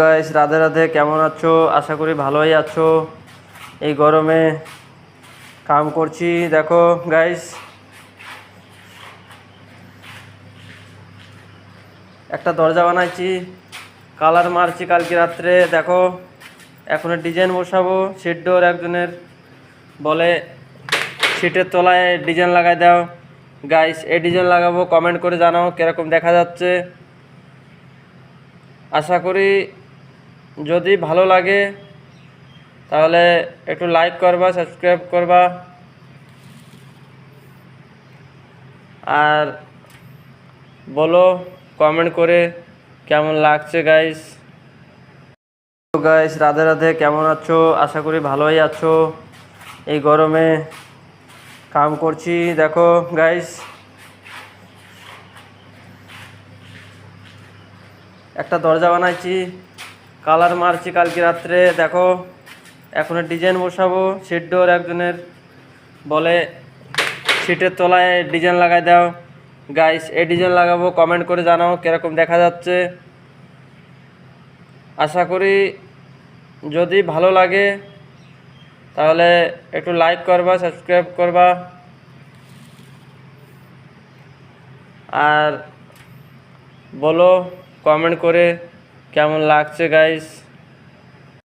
Guys, Radhe Radhe. কেমন আছো? আশা করি ভালোই আছো। এই গরমে কাম করছি। দেখো গাইস, একটা দরজা বানাইছি, কালার মারছি কালকে রাত্রে। দেখো এখন ডিজাইন বসাবো। সিট ডোর একজনের বলে সিটের তলায় ডিজাইন লাগাই দাও। গাইস, এই ডিজাইন লাগাবো, কমেন্ট করে জানাও কিরকম দেখা যাচ্ছে। আশা করি যদি ভালো লাগে তাহলে একটু লাইক করবা, সাবস্ক্রাইব করবা, আর বলো কমেন্ট করে কেমন লাগছে গাইস। গাইস, রাধে রাধে। কেমন আছো? আশা করি ভালোই আছো। এই গরমে কাম করছি। দেখো গাইস, একটা দরজা বানাইছি, কালার মারছি কালকে রাত্রে। দেখো এখন ডিজাইন বসাবো। সিট ডোর একজনের বলে সিটের তলায় ডিজাইন লাগাই দাও। গাইস, এই ডিজাইন লাগাবো, কমেন্ট করে জানাও কিরকম দেখা যাচ্ছে। আশা করি যদি ভালো লাগে তাহলে একটু লাইক করবা, সাবস্ক্রাইব করবা, আর বলো কমেন্ট করে কেমন লাগছে গাইস।